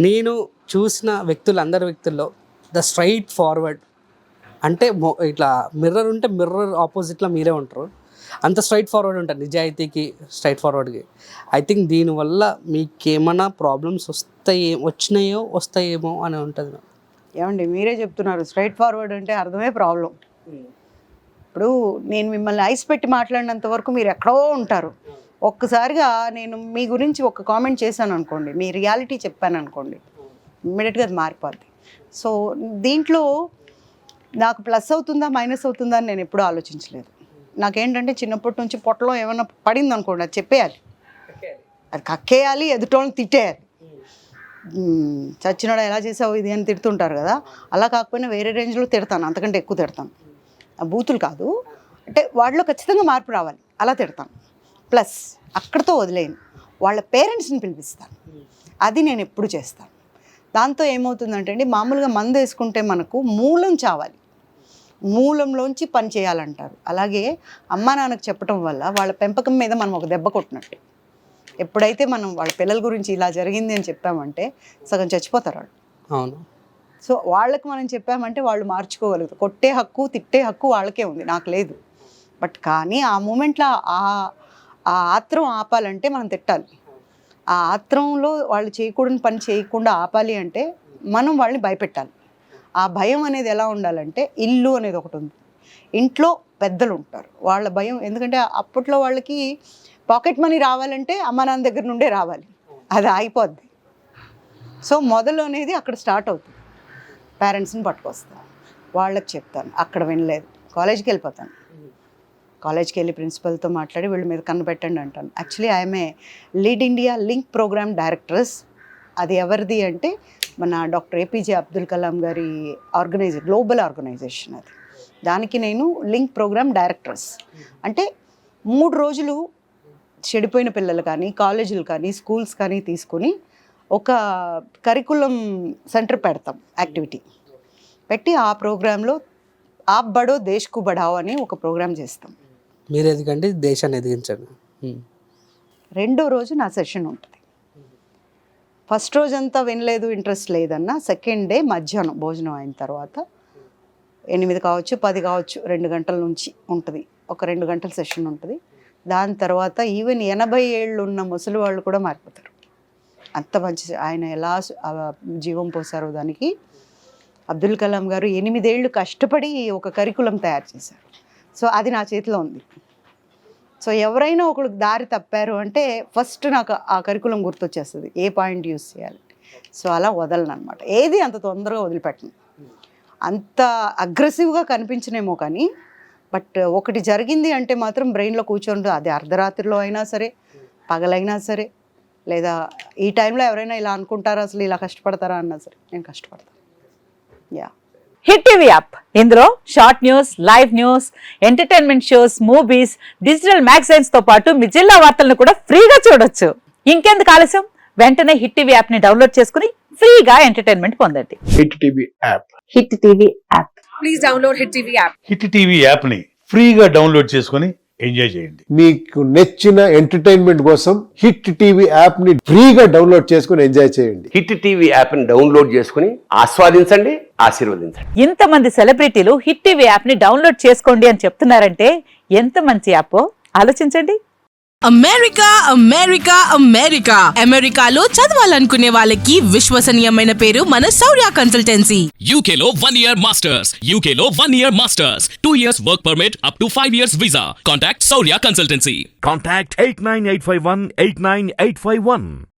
నేను చూసిన అందరి వ్యక్తుల్లో ద స్ట్రైట్ ఫార్వర్డ్ అంటే ఇట్లా మిర్రర్ ఉంటే మిర్రర్ ఆపోజిట్లో మీరే ఉంటారు. అంత స్ట్రైట్ ఫార్వర్డ్ ఉంటారు నిజాయితీకి, స్ట్రైట్ ఫార్వర్డ్కి. ఐ థింక్ దీనివల్ల మీకేమైనా ప్రాబ్లమ్స్ వస్తాయేమో అని ఉంటుంది. ఏమండి మీరే చెప్తున్నారు స్ట్రైట్ ఫార్వర్డ్ అంటే అర్థమే ప్రాబ్లం. ఇప్పుడు నేను మిమ్మల్ని ఐస్ పెట్టి మాట్లాడినంత వరకు మీరు ఎక్కడో ఉంటారు. ఒక్కసారిగా నేను మీ గురించి ఒక కామెంట్ చేశాను అనుకోండి, మీ రియాలిటీ చెప్పాను అనుకోండి, ఇమ్మీడియట్గా అది మారిపోద్ది. సో దీంట్లో నాకు ప్లస్ అవుతుందా మైనస్ అవుతుందా అని నేను ఎప్పుడూ ఆలోచించలేదు. నాకేంటంటే చిన్నప్పటి నుంచి పొట్టలో ఏమైనా పడింది అనుకోండి అది చెప్పేయాలి, అది కక్కేయాలి, ఎదుటోళ్ళని తిట్టేయాలి. చచ్చినాడు ఎలా చేసావు ఇది అని తిడుతుంటారు కదా, అలా కాకపోయినా వేరే రేంజ్లో తిడతాను, అంతకంటే ఎక్కువ తిడతాను. బూతులు కాదు, అంటే వాటిలో ఖచ్చితంగా మార్పు రావాలి అలా తిడతాను. ప్లస్ అక్కడితో వదిలేను, వాళ్ళ పేరెంట్స్ని పిలిపిస్తాను. అది నేను ఎప్పుడు చేస్తాను. దాంతో ఏమవుతుందంటే అండి, మామూలుగా మందు వేసుకుంటే మనకు మూలం చావాలి, మూలంలోంచి పని చేయాలంటారు. అలాగే అమ్మా నాన్నకు చెప్పడం వల్ల వాళ్ళ పెంపకం మీద మనం ఒక దెబ్బ కొట్టినట్టు. ఎప్పుడైతే మనం వాళ్ళ పిల్లల గురించి ఇలా జరిగింది అని చెప్పామంటే సగం చచ్చిపోతారు వాళ్ళు. అవును. సో వాళ్ళకి మనం చెప్పామంటే వాళ్ళు మార్చుకోగలుగుతారు. కొట్టే హక్కు తిట్టే హక్కు వాళ్ళకే ఉంది, నాకు లేదు. బట్ కానీ ఆ మూమెంట్లో ఆ ఆత్రం ఆపాలంటే మనం తిట్టాలి. ఆ ఆత్రంలో వాళ్ళు చేయకూడని పని చేయకుండా ఆపాలి అంటే మనం వాళ్ళని భయపెట్టాలి. ఆ భయం అనేది ఎలా ఉండాలంటే, ఇల్లు అనేది ఒకటి ఉంది, ఇంట్లో పెద్దలు ఉంటారు, వాళ్ళ భయం. ఎందుకంటే అప్పట్లో వాళ్ళకి పాకెట్ మనీ రావాలంటే అమ్మ నాన్న దగ్గర నుండే రావాలి, అది ఆగిపోద్ది. సో మొదలు అనేది అక్కడ స్టార్ట్ అవుతుంది. పేరెంట్స్ని పట్టుకొస్తాను, వాళ్ళకి చెప్తాను, అక్కడ వినలేదు కాలేజీకి వెళ్ళిపోతాను. కాలేజ్కి వెళ్ళి ప్రిన్సిపల్తో మాట్లాడి వీళ్ళ మీద కన్నుపెట్టండి అంటాను. Actually I'm lead India link program directors. అది ఎవరిది అంటే మన డాక్టర్ ఏపీజే అబ్దుల్ కలాం గారి గ్లోబల్ ఆర్గనైజేషన్ అది. దానికి నేను లింక్ ప్రోగ్రామ్ డైరెక్టర్స్. అంటే 3 రోజులు చెడిపోయిన పిల్లలు కానీ, కాలేజీలు కానీ, స్కూల్స్ కానీ తీసుకొని ఒక కరికులం సెంటర్ పెడతాం, యాక్టివిటీ పెట్టి ఆ ప్రోగ్రాంలో ఆప్ బడో దేశ్కు బడావో అని ఒక ప్రోగ్రాం చేస్తాం. మీరు ఎదిగండి దేశాన్ని ఎదిగించండి. 2వ రోజు నా సెషన్ ఉంటుంది. ఫస్ట్ రోజంతా వినలేదు, ఇంట్రెస్ట్ లేదన్నా, సెకండ్ డే మధ్యాహ్నం భోజనం అయిన తర్వాత 8 కావచ్చు 10 కావచ్చు 2 గంటల నుంచి ఉంటుంది, ఒక 2 గంటల సెషన్ ఉంటుంది. దాని తర్వాత ఈవెన్ 80 ఏళ్ళు ఉన్న ముసలి వాళ్ళు కూడా మారిపోతారు. అంత మంచి ఆయన ఎలా జీవం పోసారో దానికి. అబ్దుల్ కలాం గారు 8 ఏళ్ళు కష్టపడి ఒక కరికులం తయారు చేశారు. సో అది నా చేతిలో ఉంది. సో ఎవరైనా ఒకరికి దారి తప్పారు అంటే ఫస్ట్ నాకు ఆ కరికులం గుర్తొచ్చేస్తుంది, ఏ పాయింట్ యూస్ చేయాలి. సో అలా వదలను అనమాట, ఏది అంత తొందరగా వదిలిపెట్టను. అంత అగ్రెసివ్గా కనిపించనేమో కానీ, బట్ ఒకటి జరిగింది అంటే మాత్రం బ్రెయిన్లో కూర్చోండి. అది అర్ధరాత్రిలో అయినా సరే, పగలైనా సరే, లేదా ఈ టైంలో ఎవరైనా ఇలా అనుకుంటారా, అసలు ఇలా కష్టపడతారా అన్నా సరే నేను కష్టపడతాను. యా. హిట్ టీవీ యాప్, ఇందులో short news, live news, entertainment shows, movies, digital magazines తో పాటు మీ జిల్లా వార్తలను కూడా ఫ్రీగా చూడొచ్చు. ఇంకెందుకు ఆలస్యం, వెంటనే హిట్ టీవీ యాప్ ని డౌన్లోడ్ చేసుకుని ఫ్రీగా ఎంటర్టైన్మెంట్ పొందండి. Hit TV app. Hit TV app. Please download hit TV app. Hit TV app ని ఫ్రీగా డౌన్లోడ్ చేసుకుని ఎంజాయ్ చేయండి. మీకు నచ్చిన ఎంటర్టైన్మెంట్ కోసం హిట్ టీవీ యాప్ ని ఫ్రీగా డౌన్లోడ్ చేసుకుని ఎంజాయ్ చేయండి. హిట్ టీవీ యాప్ ని డౌన్లోడ్ చేసుకుని ఆస్వాదించండి, ఆశీర్వదించండి. ఇంతమంది సెలబ్రిటీలు హిట్ టీవీ యాప్ ని డౌన్లోడ్ చేసుకోండి అని చెప్తున్నారంటే ఎంత మంచి యాప్ ఆలోచించండి. అమెరికా అమెరికా అమెరికా అమెరికాలో చదవాలనుకునే వాళ్ళకి విశ్వసనీయమైన పేరు మన శౌర్య కన్సల్టెన్సీ. UK లో 1 year masters, UK లో 1 year masters, 2 years work permit up to 5 years visa. Contact Saurya Consultancy. Contact 89851 89851.